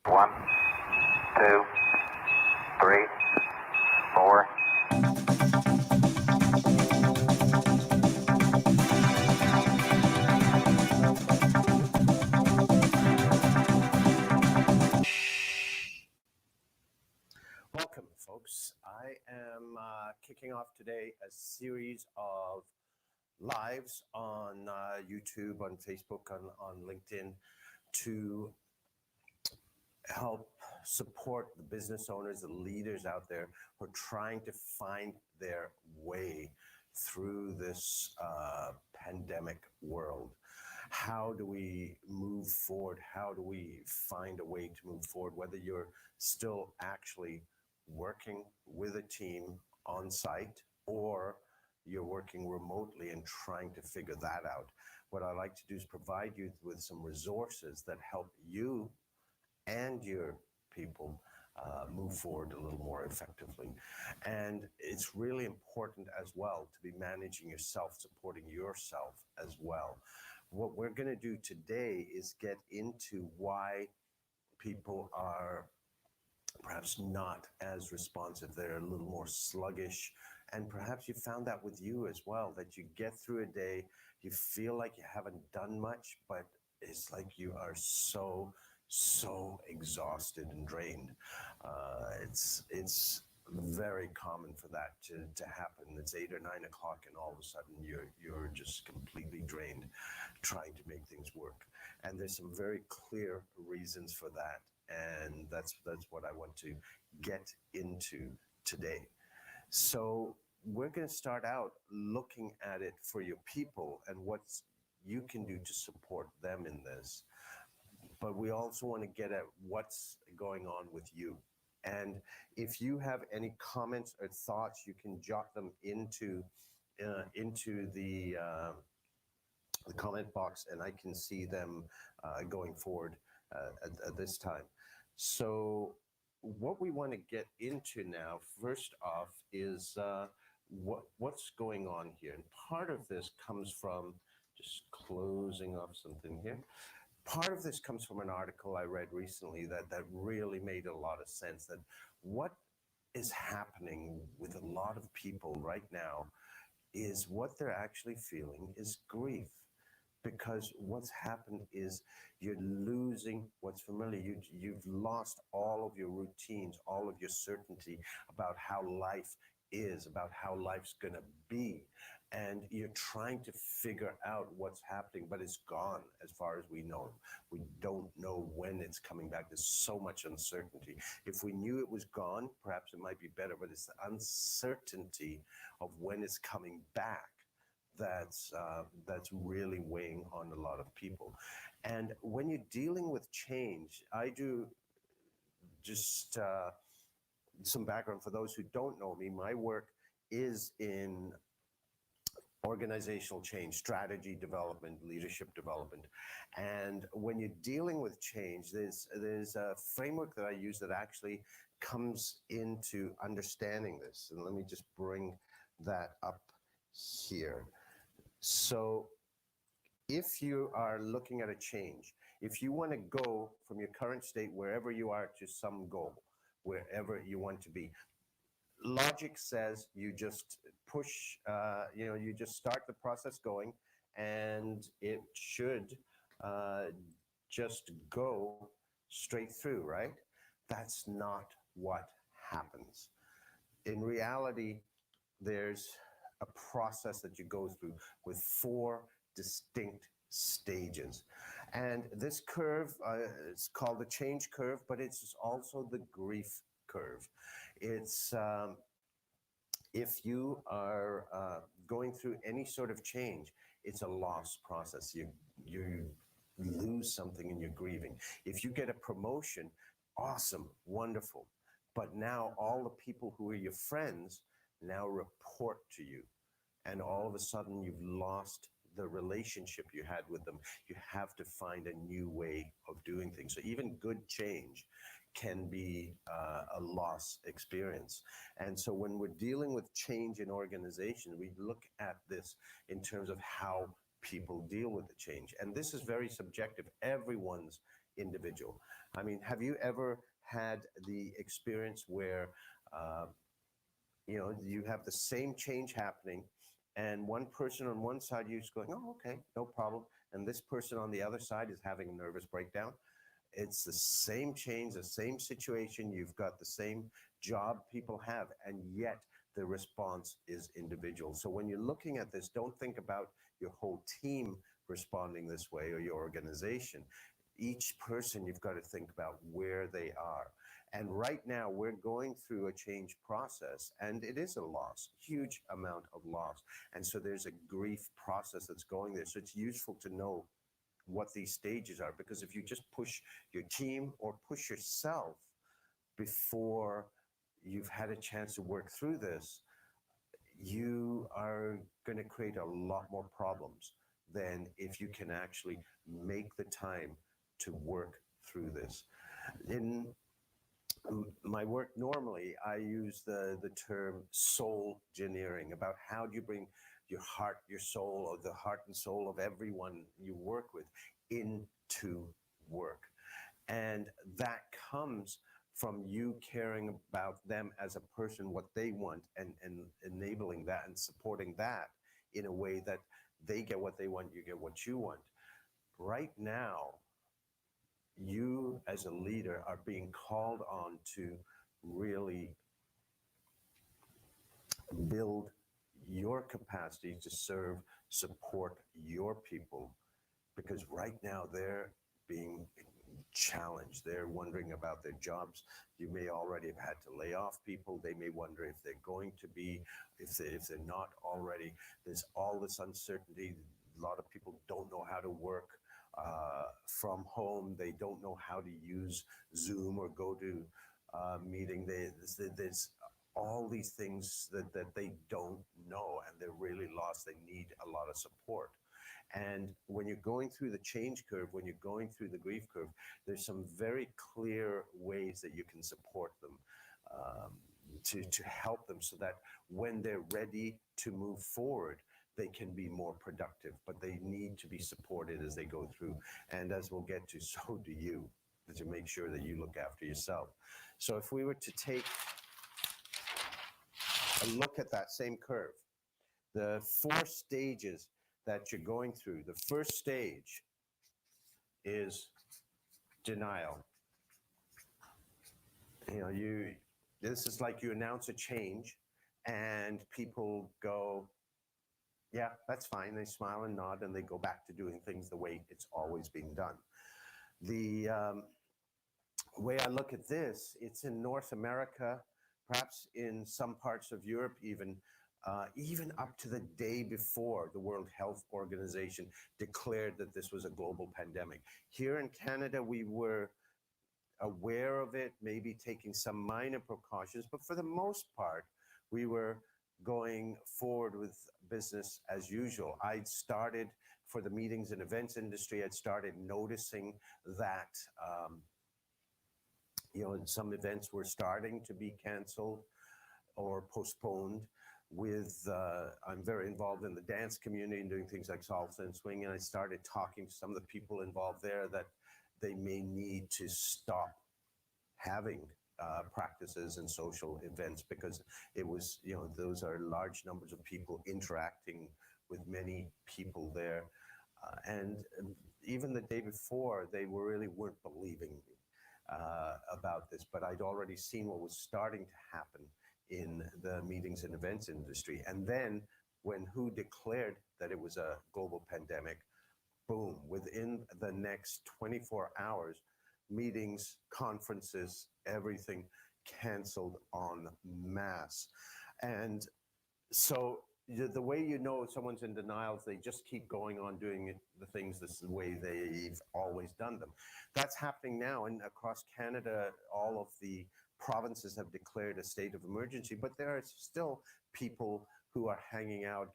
One, two, three, four. Welcome, folks. I am kicking off today a series of lives on YouTube, on Facebook, on LinkedIn to help support the business owners, the leaders out there who are trying to find their way through this pandemic world. How do we move forward? How do we find a way to move forward? Whether you're still actually working with a team on site or you're working remotely and trying to figure that out. What I like to do is provide you with some resources that help you and your people move forward a little more effectively. And it's really important as well to be managing yourself, supporting yourself as well. What we're going to do today is get into why people are perhaps not as responsive. They're a little more sluggish. And perhaps you found that with you as well, that you get through a day, you feel like you haven't done much, but it's like you are so exhausted and drained. It's very common for that to happen. It's 8 or 9 o'clock, and all of a sudden you're just completely drained, trying to make things work. And there's some very clear reasons for that, and that's what I want to get into today. So we're going to start out looking at it for your people and what you can do to support them in this. But we also want to get at what's going on with you. And if you have any comments or thoughts, you can jot them into the comment box, and I can see them going forward at this time. So what we want to get into now, first off, is what's going on here. And part of this comes from, just closing off something here. Part of this comes from an article I read recently that really made a lot of sense, that what is happening with a lot of people right now is what they're actually feeling is grief. Because what's happened is you're losing what's familiar. You've lost all of your routines, all of your certainty about how life is, about how life's going to be. And you're trying to figure out what's happening, but it's gone as far as we know. We don't know when it's coming back. There's so much uncertainty. If we knew it was gone, perhaps it might be better, but it's the uncertainty of when it's coming back that's really weighing on a lot of people. And when you're dealing with change, I do just some background for those who don't know me. My work is in organizational change, strategy development, leadership development. And when you're dealing with change, there's a framework that I use that actually comes into understanding this. And let me just bring that up here. So if you are looking at a change, if you want to go from your current state, wherever you are, to some goal, wherever you want to be, logic says you just push, you just start the process going, and it should just go straight through, right? That's not what happens. In reality, there's a process that you go through with 4 distinct stages. And this curve is called the change curve, but it's also the grief curve. It's if you are going through any sort of change, it's a loss process. You lose something and you're grieving. If you get a promotion, awesome, wonderful. But now all the people who are your friends now report to you. And all of a sudden you've lost the relationship you had with them. You have to find a new way of doing things. So even good change can be a loss experience. And so when we're dealing with change in organizations, we look at this in terms of how people deal with the change. And this is very subjective. Everyone's individual. I mean, have you ever had the experience where uh, you have the same change happening, and one person on one side you're just going, oh, okay, no problem, and this person on the other side is having a nervous breakdown? It's the same change, the same situation. You've got the same job people have, and yet the response is individual. So when you're looking at this, don't think about your whole team responding this way or your organization. Each person, you've got to think about where they are. And right now, we're going through a change process, and it is a loss, huge amount of loss. And so there's a grief process that's going there. So it's useful to know what these stages are, because if you just push your team or push yourself before you've had a chance to work through this, you are going to create a lot more problems than if you can actually make the time to work through this. In my work, normally I use the term soul engineering, about how do you bring your heart, your soul, or the heart and soul of everyone you work with into work. And that comes from you caring about them as a person, what they want, and enabling that and supporting that in a way that they get what they want, you get what you want. Right now, you as a leader are being called on to really build your capacity to serve, support your people, because right now they're being challenged. They're wondering about their jobs. You may already have had to lay off people. They may wonder if they're going to be, if they're not already. There's all this uncertainty. A lot of people don't know how to work from home. They don't know how to use Zoom or go to meeting. There's all these things that they don't know, and they're really lost. They need a lot of support. And when you're going through the change curve, when you're going through the grief curve, there's some very clear ways that you can support them, to help them, so that when they're ready to move forward, they can be more productive. But they need to be supported as they go through. And as we'll get to, so do you, to make sure that you look after yourself. So if we were to take a look at that same curve, the 4 stages that you're going through. The first stage is denial. This is like you announce a change and people go, yeah, that's fine. They smile and nod and they go back to doing things the way it's always been done. The way I look at this, it's in North America, perhaps in some parts of Europe even up to the day before the World Health Organization declared that this was a global pandemic. Here in Canada, we were aware of it, maybe taking some minor precautions, but for the most part, we were going forward with business as usual. I'd started, for the meetings and events industry, I'd started noticing that some events were starting to be canceled or postponed. I'm very involved in the dance community and doing things like salsa and swing, and I started talking to some of the people involved there that they may need to stop having practices and social events, because it was, those are large numbers of people interacting with many people there. And even the day before, they really weren't believing me about this, but I'd already seen what was starting to happen in the meetings and events industry. And then when WHO declared that it was a global pandemic, boom, within the next 24 hours, meetings, conferences, everything canceled en masse. And so the way you know someone's in denial is they just keep going on doing the things this is the way they've always done them. That's happening now, and across Canada, all of the provinces have declared a state of emergency, but there are still people who are hanging out,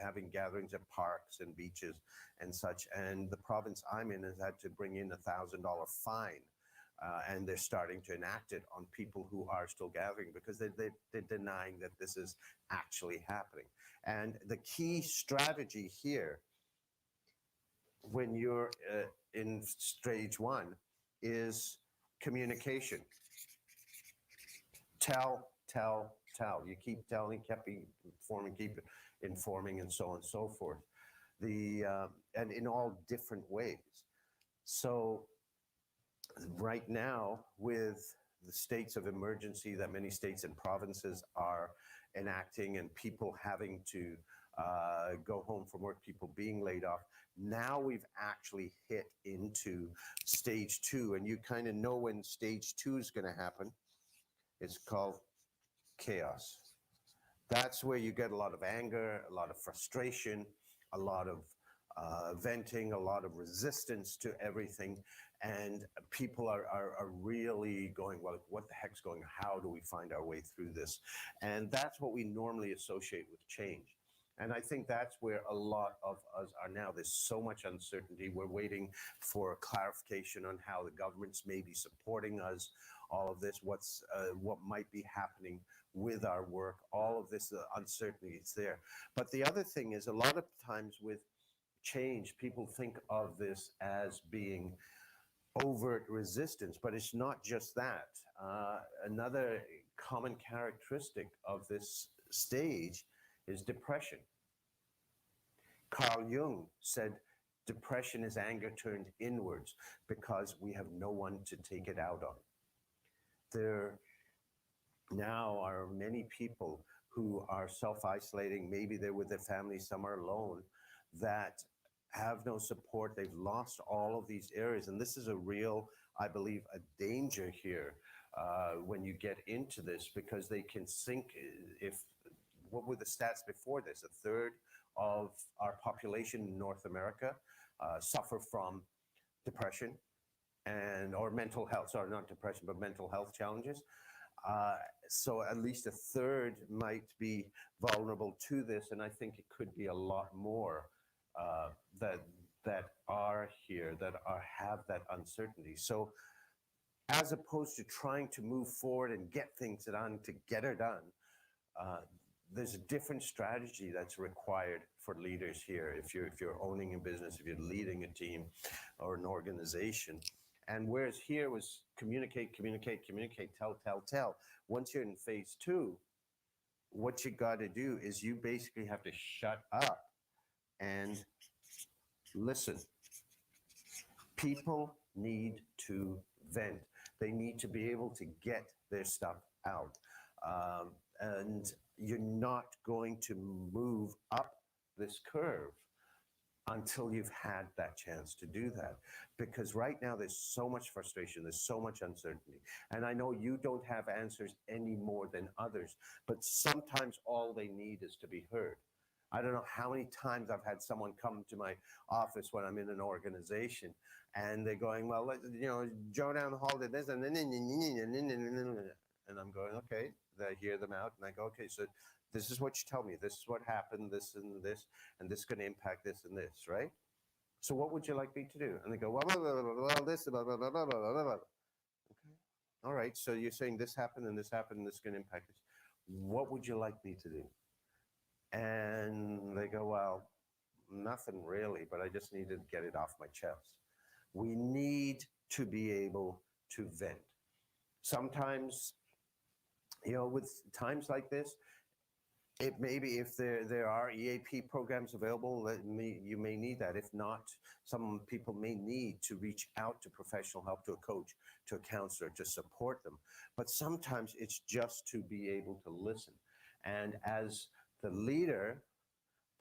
having gatherings at parks and beaches and such. And the province I'm in has had to bring in $1,000 fine. And they're starting to enact it on people who are still gathering, because they're denying that this is actually happening. And the key strategy here when you're in stage one is communication. Tell. You keep telling, keep informing, keep informing, and so on and so forth. And in all different ways. So right now, with the states of emergency that many states and provinces are enacting, and people having to go home from work, people being laid off, now we've actually hit into stage two, and you kind of know when stage two is going to happen. It's called chaos. That's where you get a lot of anger, a lot of frustration, a lot of venting, a lot of resistance to everything. And people are really going, well, what the heck's going on? How do we find our way through this? And that's what we normally associate with change. And I think that's where a lot of us are now. There's so much uncertainty. We're waiting for clarification on how the governments may be supporting us, all of this, what might be happening with our work, all of this uncertainty is there. But the other thing is, a lot of times with change, people think of this as being overt resistance, but it's not just that. Another common characteristic of this stage is depression. Carl Jung said, depression is anger turned inwards because we have no one to take it out on. There now are many people who are self-isolating. Maybe they're with their family, some are alone, that have no support. They've lost all of these areas. And this is a real, I believe, a danger here when you get into this, because they can sink. What were the stats before this? A third of our population in North America suffer from depression or mental health, sorry, not depression, but mental health challenges. So at least a third might be vulnerable to this, and I think it could be a lot more that are here, that have that uncertainty. So as opposed to trying to move forward and get things done to get it done, there's a different strategy that's required for leaders here. If you're owning a business, if you're leading a team or an organization. And whereas here was communicate, tell. Once you're in phase two, what you got to do is you basically have to shut up and listen. People need to vent. They need to be able to get their stuff out. And you're not going to move up this curve until you've had that chance to do that. Because right now there's so much frustration, there's so much uncertainty. And I know you don't have answers any more than others, but sometimes all they need is to be heard. I don't know how many times I've had someone come to my office when I'm in an organization and they're going, well, Joe down the hall did this, and I'm going, okay. I hear them out and I go, okay, so this is what you tell me. This is what happened, this and this is going to impact this and this, right? So what would you like me to do? And they go, well, this, blah, blah, blah, blah, blah, blah. Okay. All right, so you're saying this happened and this happened and this is going to impact this. What would you like me to do? And they go, well, nothing really, but I just need to get it off my chest. We need to be able to vent. Sometimes, with times like this, it may be, if there are EAP programs available, you may need that. If not, some people may need to reach out to professional help, to a coach, to a counselor, to support them. But sometimes it's just to be able to listen. And as the leader,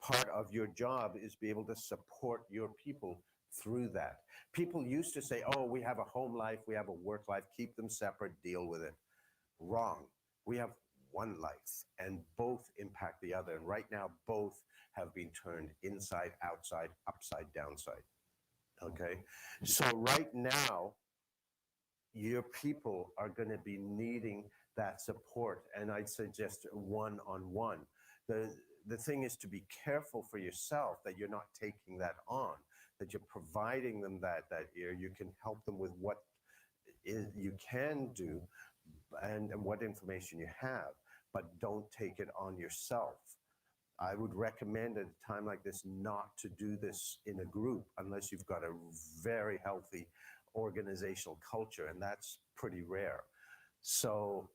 part of your job is be able to support your people through that. People used to say, oh, we have a home life, we have a work life, keep them separate, deal with it. Wrong. We have one life, and both impact the other. And right now, both have been turned inside, outside, upside, downside. Okay? So right now, your people are going to be needing that support, and I'd suggest one-on-one. The thing is to be careful for yourself that you're not taking that on, that you're providing them that ear. You can help them with what you can do and what information you have, but don't take it on yourself. I would recommend at a time like this not to do this in a group unless you've got a very healthy organizational culture, and that's pretty rare. So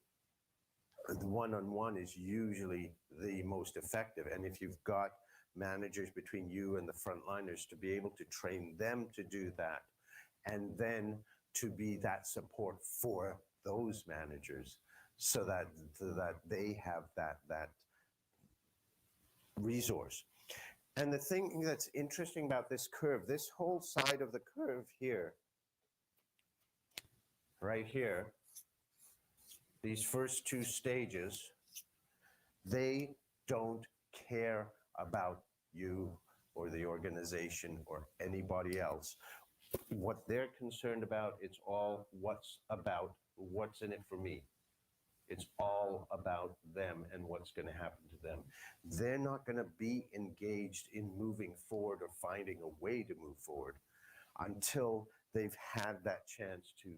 the one-on-one is usually the most effective. And if you've got managers between you and the frontliners, to be able to train them to do that, and then to be that support for those managers, so that they have that resource. And the thing that's interesting about this curve, this whole side of the curve here, right here, these first two stages, they don't care about you or the organization or anybody else. What they're concerned about, it's all what's in it for me. It's all about them and what's going to happen to them. They're not going to be engaged in moving forward or finding a way to move forward until they've had that chance to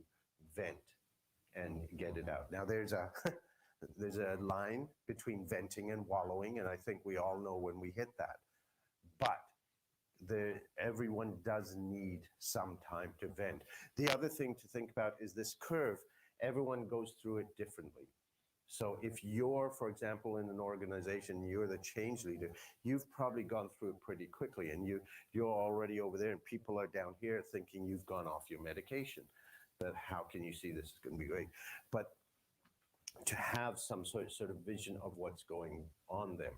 vent and get it out. Now there's a there's a line between venting and wallowing, and I think we all know when we hit that. But everyone does need some time to vent. The other thing to think about is this curve. Everyone goes through it differently. So if you're, for example, in an organization, you're the change leader, you've probably gone through it pretty quickly, and you're already over there, and people are down here thinking you've gone off your medication. That how can you see this is going to be great? But to have some sort of vision of what's going on there.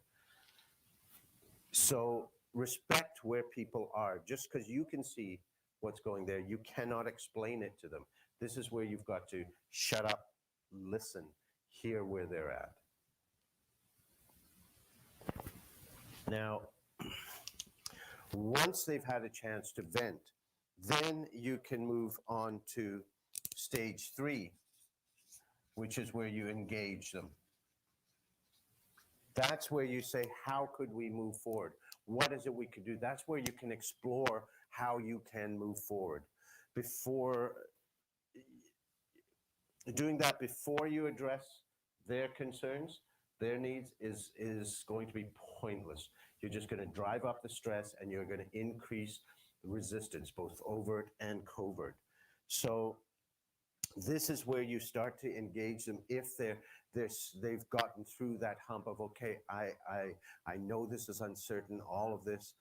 So respect where people are. Just because you can see what's going there, you cannot explain it to them. This is where you've got to shut up, listen, hear where they're at. Now, once they've had a chance to vent, then you can move on to stage 3, which is where you engage them. That's where you say, how could we move forward? What is it we could do? That's where you can explore how you can move forward. Doing that before you address their concerns, their needs, is going to be pointless. You're just going to drive up the stress, and you're going to increase resistance, both overt and covert. So this is where you start to engage them if they've gotten through that hump of, okay, I know this is uncertain, all of this,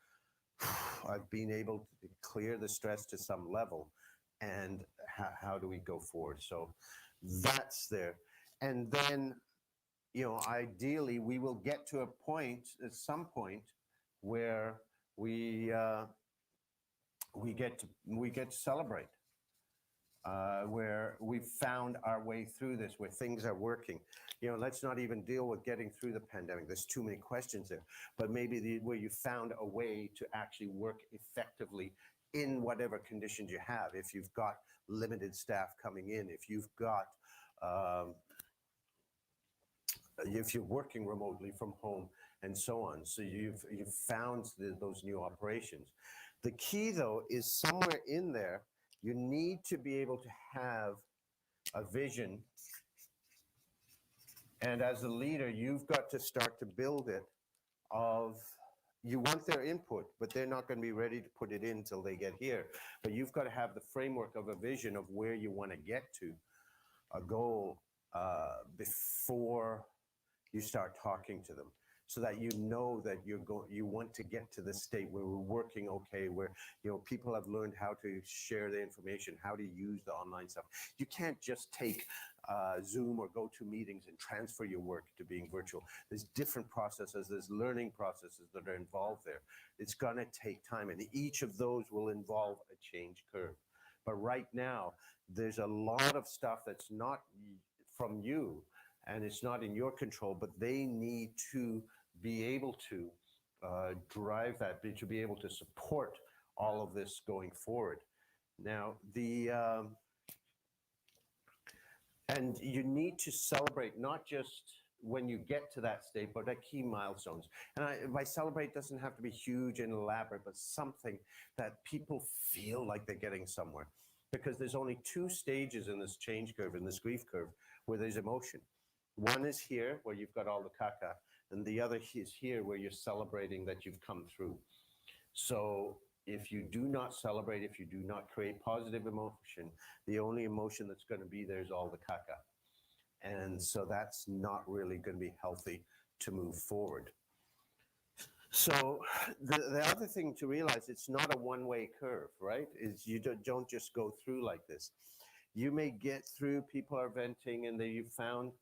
I've been able to clear the stress to some level, and how do we go forward? So that's there. And then, ideally we will get to a point, at some point, where we get to celebrate. Where we've found our way through this, where things are working. Let's not even deal with getting through the pandemic. There's too many questions there. But maybe where you found a way to actually work effectively in whatever conditions you have. If you've got limited staff coming in, if you've got, if you're working remotely from home, and so on. So you've found those new operations. The key, though, is somewhere in there, you need to be able to have a vision. And as a leader, you've got to start to build it you want their input, but they're not going to be ready to put it in until they get here. But you've got to have the framework of a vision of where you want to get to, a goal, before you start talking to them, so that you know that you want to get to the state where we're working okay, where people have learned how to share the information, how to use the online stuff. You can't just take Zoom or GoToMeetings and transfer your work to being virtual. There's different processes, there's learning processes that are involved there. It's going to take time, and each of those will involve a change curve. But right now, there's a lot of stuff that's not from you, and it's not in your control, but they need to be able to drive that, to be able to support all of this going forward. Now, and you need to celebrate not just when you get to that state, but at key milestones. And by celebrate doesn't have to be huge and elaborate, but something that people feel like they're getting somewhere. Because there's only 2 stages in this change curve, in this grief curve, where there's emotion. One is here, where you've got all the caca, and the other is here where you're celebrating that you've come through. So if you do not celebrate, if you do not create positive emotion, the only emotion that's going to be there is all the caca. And so that's not really going to be healthy to move forward. So the other thing to realize, it's not a one-way curve, right? Is you don't just go through like this. You may get through, people are venting, and then you found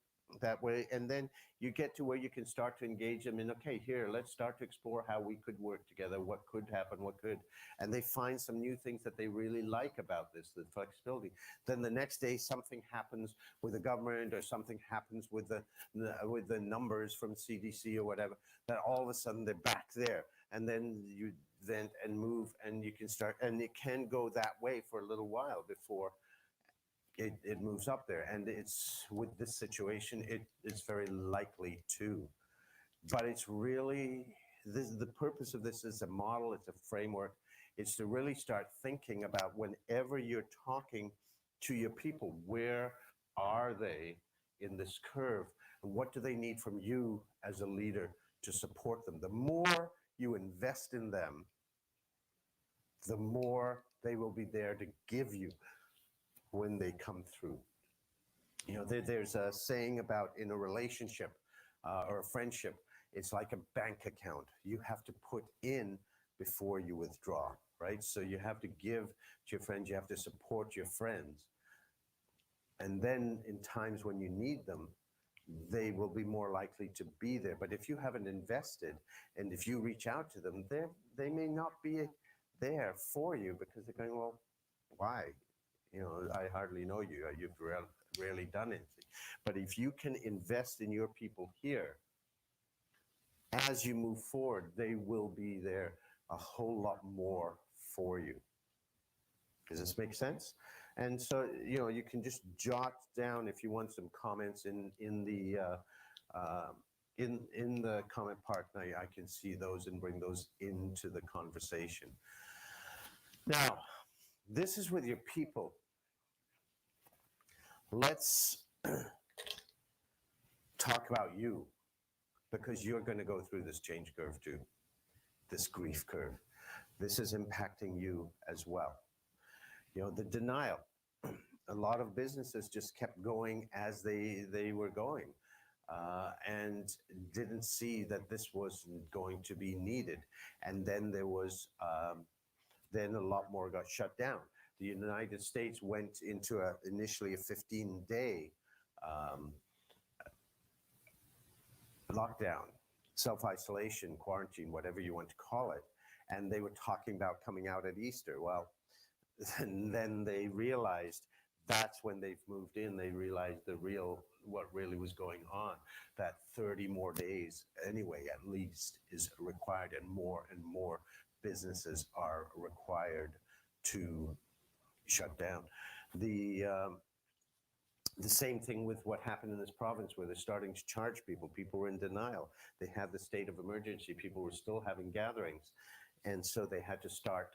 that way, and then you get to where you can start to engage them in, okay, here, let's start to explore how we could work together, what could happen, what could, and they find some new things that they really like about this, the flexibility. Then the next day, something happens with the government, or something happens with the numbers from CDC or whatever, that all of a sudden they're back there, and then you vent and move, and you can start, and it can go that way for a little while before it moves up there. And it's, with this situation, it's very likely to. But it's really, the purpose of this is a model, it's a framework. It's to really start thinking about, whenever you're talking to your people, where are they in this curve? And what do they need from you as a leader to support them? The more you invest in them, the more they will be there to give you when they come through. You know, there's a saying about, in a relationship or a friendship, it's like a bank account. You have to put in before you withdraw, right? So you have to give to your friends, you have to support your friends. And then in times when you need them, they will be more likely to be there. But if you haven't invested, and if you reach out to them, they may not be there for you, because they're going, well, why? You know, I hardly know you. You've rarely done anything. But if you can invest in your people here, as you move forward, they will be there a whole lot more for you. Does this make sense? And so, you know, you can just jot down, if you want, some comments in the comment part. Now I can see those and bring those into the conversation. Now, this is with your people. Let's talk about you, because you're going to go through this change curve too, this grief curve. This is impacting you as well. You know, the denial. A lot of businesses just kept going as they were going, and didn't see that this was going to be needed. And then there was, then a lot more got shut down. The United States went into initially a 15-day lockdown, self-isolation, quarantine, whatever you want to call it. And they were talking about coming out at Easter. Well, and then they realized, that's when they've moved in, they realized what really was going on, that 30 more days anyway, at least, is required, and more businesses are required to shut down. The same thing with what happened in this province, where they're starting to charge people. People were in denial. They had the state of emergency. People were still having gatherings. And so they had to start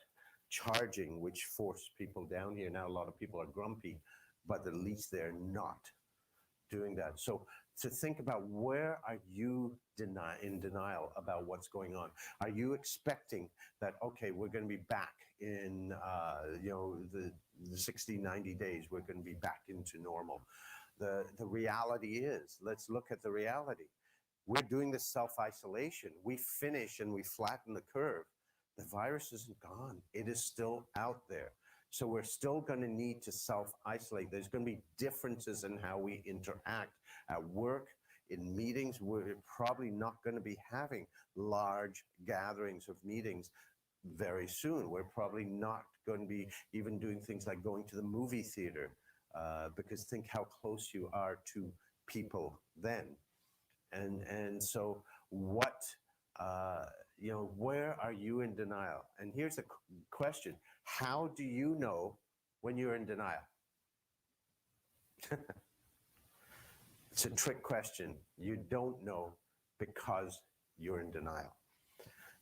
charging, which forced people down here. Now a lot of people are grumpy, but at least they're not doing that. So to think about, where are you in denial about what's going on? Are you expecting that, okay, we're going to be back in you know, the 60, 90 days, we're going to be back into normal? The reality is, let's look at the reality. We're doing this self-isolation. We finish and we flatten the curve. The virus isn't gone. It is still out there. So we're still going to need to self-isolate. There's going to be differences in how we interact at work, in meetings. We're probably not going to be having large gatherings of meetings very soon. We're probably not going to be even doing things like going to the movie theater, because think how close you are to people then. And so what, you know, where are you in denial? And here's a question. How do you know when you're in denial? It's a trick question. You don't know because you're in denial.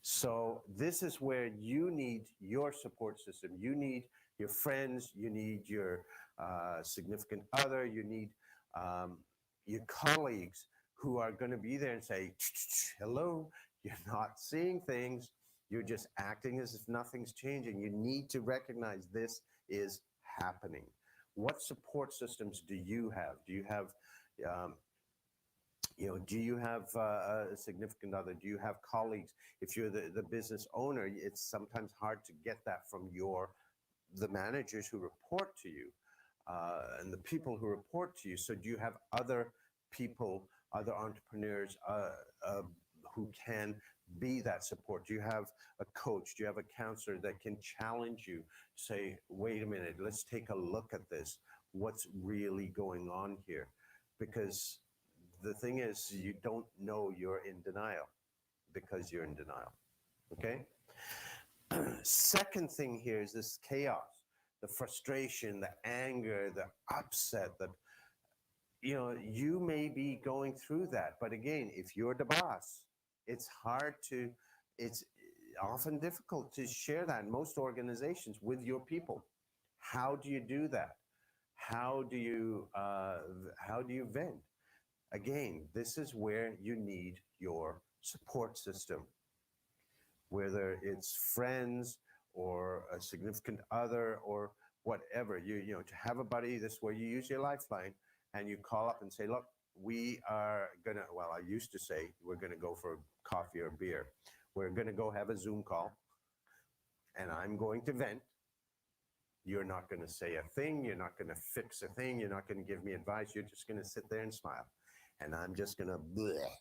So this is where you need your support system. You need your friends. You need your significant other. You need your colleagues who are going to be there and say, hello, you're not seeing things. You're just acting as if nothing's changing. You need to recognize this is happening. What support systems do you have? Do you have, um, do you have a significant other? Do you have colleagues? If you're the business owner, it's sometimes hard to get that from the managers who report to you and the people who report to you. So do you have other people, other entrepreneurs who can be that support? Do you have a coach? Do you have a counselor that can challenge you? Say, wait a minute, let's take a look at this. What's really going on here? Because the thing is, you don't know you're in denial because you're in denial. Okay? Second thing here is this chaos, the frustration, the anger, the upset that, you may be going through that. But again, if you're the boss, it's often difficult to share that in most organizations with your people. How do you do that? How do you vent? Again, this is where you need your support system, whether it's friends or a significant other or whatever. To have a buddy, this is where you use your lifeline and you call up and say, look, we are gonna, well, I used to say we're gonna go for coffee or beer. We're gonna go have a Zoom call and I'm going to vent. You're not gonna say a thing, you're not gonna fix a thing, you're not gonna give me advice, you're just gonna sit there and smile. And I'm just gonna bleh.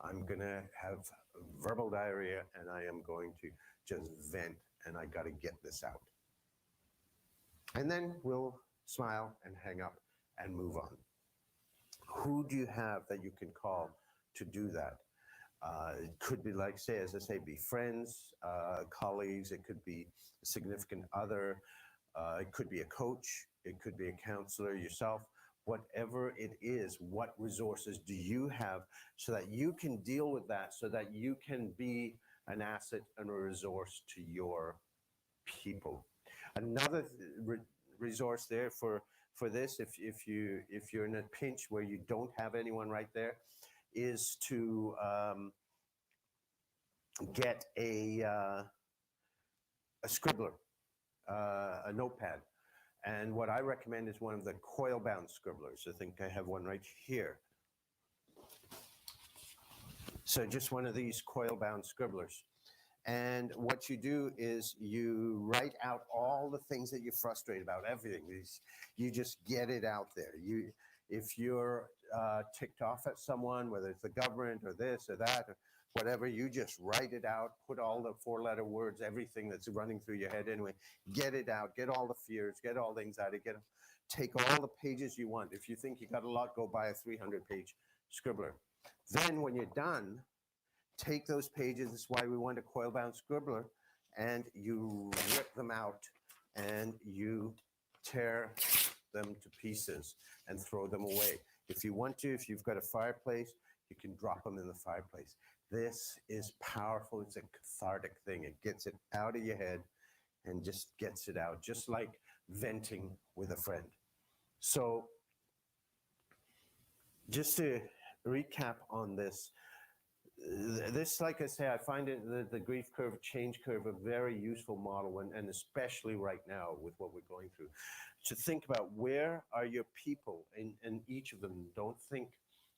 I'm gonna have verbal diarrhea and I am going to just vent and I gotta get this out. And then we'll smile and hang up and move on. Who do you have that you can call to do that? It could be like, say, as I say, be friends, colleagues, it could be a significant other, it could be a coach, it could be a counselor, yourself. Whatever it is, what resources do you have so that you can deal with that, so that you can be an asset and a resource to your people? Another resource there for this, if you're in a pinch where you don't have anyone right there, is to get a scribbler, a notepad. And what I recommend is one of the coil-bound scribblers. I think I have one right here. So just one of these coil-bound scribblers. And what you do is you write out all the things that you're frustrated about, everything. You just get it out there. If you're ticked off at someone, whether it's the government or this or that, or whatever, you just write it out, put all the four-letter words, everything that's running through your head anyway, get it out, get all the fears, get all things out, take all the pages you want. If you think you got a lot, go buy a 300-page scribbler. Then when you're done, take those pages, this is why we want a coil-bound scribbler, and you rip them out and you tear them to pieces and throw them away. If you want to, if you've got a fireplace, you can drop them in the fireplace. This is powerful. It's a cathartic thing. It gets it out of your head and just gets it out, just like venting with a friend. So just to recap on this, like I say, I find it the grief curve, change curve, a very useful model, and especially right now with what we're going through, to think about where are your people in each of them. Don't think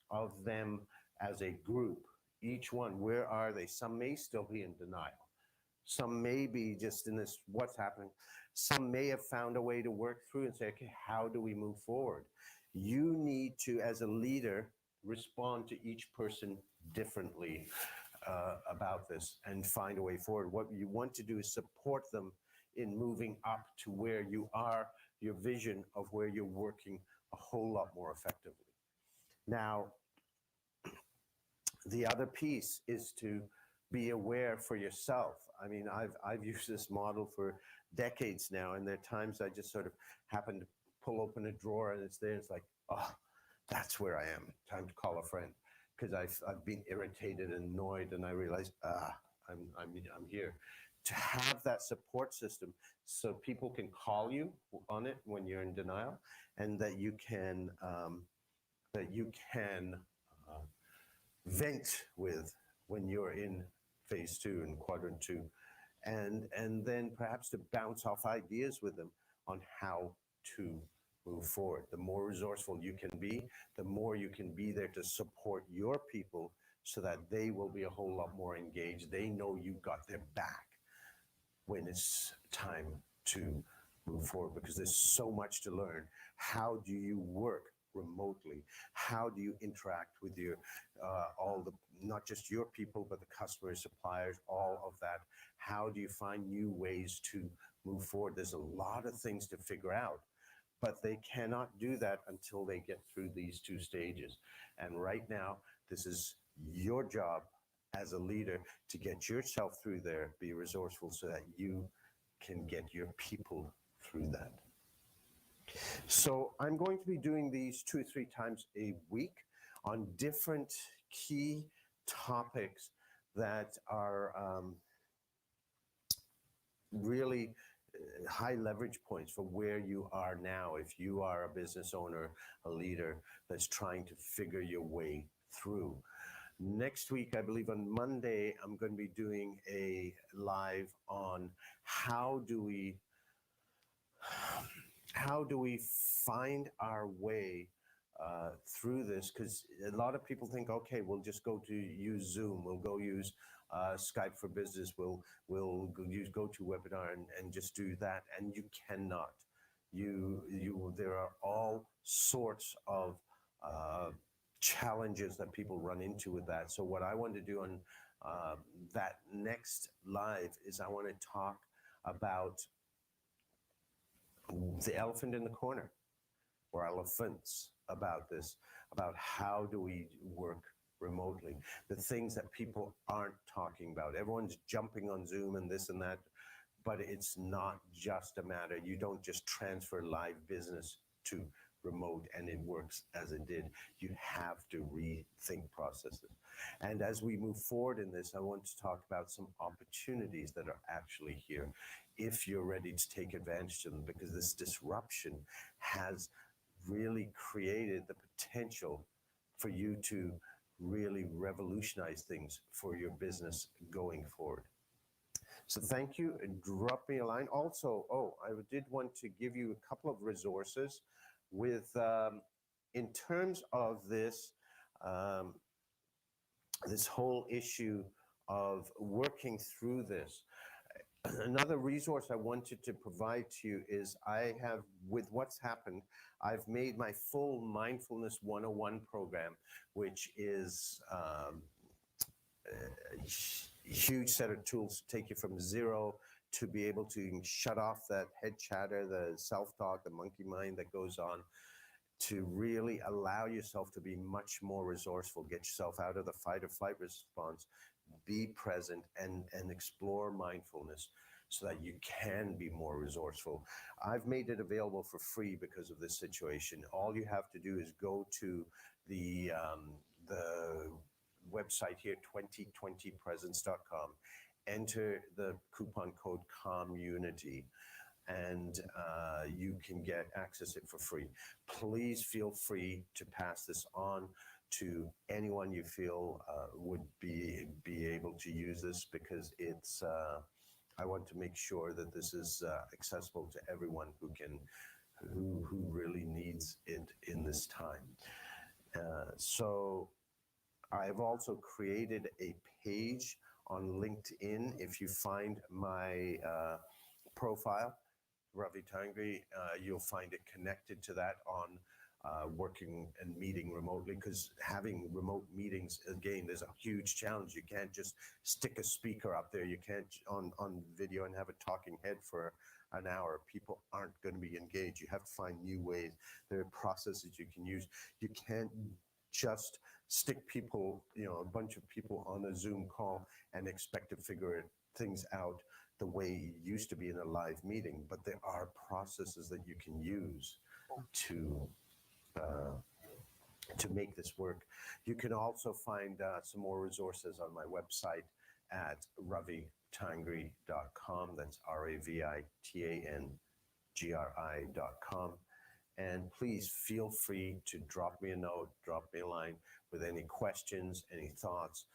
of them as a group. Each one, where are they? Some may still be in denial. Some may be just in this, what's happening. Some may have found a way to work through and say, okay, how do we move forward? You need to, as a leader, respond to each person differently about this and find a way forward. What you want to do is support them in moving up to where you are, your vision of where you're working a whole lot more effectively. Now, the other piece is to be aware for yourself. I mean, I've used this model for decades now, and there are times I just sort of happen to pull open a drawer and it's there, and it's like, oh, that's where I am. Time to call a friend, because I've been irritated and annoyed, and I realize, I'm here. To have that support system so people can call you on it when you're in denial, and that you can that you can vent with when you're in phase two and quadrant two, and then perhaps to bounce off ideas with them on how to move forward. The more resourceful you can be, the more you can be there to support your people so that they will be a whole lot more engaged. They know you've got their back when it's time to move forward, because there's so much to learn. How do you work remotely? How do you interact with your all the, not just your people, but the customers, suppliers, all of that? How do you find new ways to move forward? There's a lot of things to figure out, but they cannot do that until they get through these two stages. And right now, this is your job as a leader to get yourself through there, be resourceful so that you can get your people through that. So I'm going to be doing these 2 or 3 times a week on different key topics that are really high leverage points for where you are now. If you are a business owner, a leader that's trying to figure your way through. Next week, I believe on Monday, I'm going to be doing a live on how do we find our way through this, because a lot of people think, okay, we'll just go to use Zoom, we'll go use Skype for Business, we'll use GoToWebinar and just do that, and you cannot. There are all sorts of challenges that people run into with that. So what I want to do on that next live is I want to talk about the elephant in the corner, or elephants, about this, about how do we work remotely, the things that people aren't talking about. Everyone's jumping on Zoom and this and that, but it's not just a matter, you don't just transfer live business to remote and it works as it did. You have to rethink processes. And as we move forward in this, I want to talk about some opportunities that are actually here if you're ready to take advantage of them, because this disruption has really created the potential for you to really revolutionize things for your business going forward. So thank you, and drop me a line. Also, I did want to give you a couple of resources with, in terms of this, this whole issue of working through this. Another resource I wanted to provide to you is I have, with what's happened, I've made my full Mindfulness 101 program, which is a huge set of tools to take you from zero to be able to shut off that head chatter, the self-talk, the monkey mind that goes on, to really allow yourself to be much more resourceful, get yourself out of the fight or flight response, be present and explore mindfulness so that you can be more resourceful. I've made it available for free because of this situation. All you have to do is go to the website here, 2020presence.com, enter the coupon code COMMUNITY, and you can access it for free. Please feel free to pass this on to anyone you feel would be able to use this, because it's I want to make sure that this is accessible to everyone who really needs it in this time. So I've also created a page on LinkedIn. If you find my profile, Ravi Tangri, you'll find it connected to that on working and meeting remotely, because having remote meetings, again, there's a huge challenge. You can't just stick a speaker up there. You can't on video and have a talking head for an hour. People aren't going to be engaged. You have to find new ways. There are processes you can use. You can't just stick people, a bunch of people on a Zoom call and expect to figure things out the way it used to be in a live meeting. But there are processes that you can use to make this work. You can also find some more resources on my website at ravitangri.com. That's RAVITANGRI.com. And please feel free to drop me a note, drop me a line with any questions, any thoughts,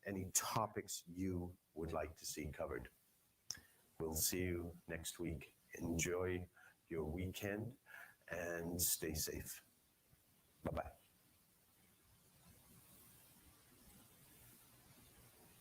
any topics you would like to see covered. We'll see you next week. Enjoy your weekend and stay safe. Bye-bye.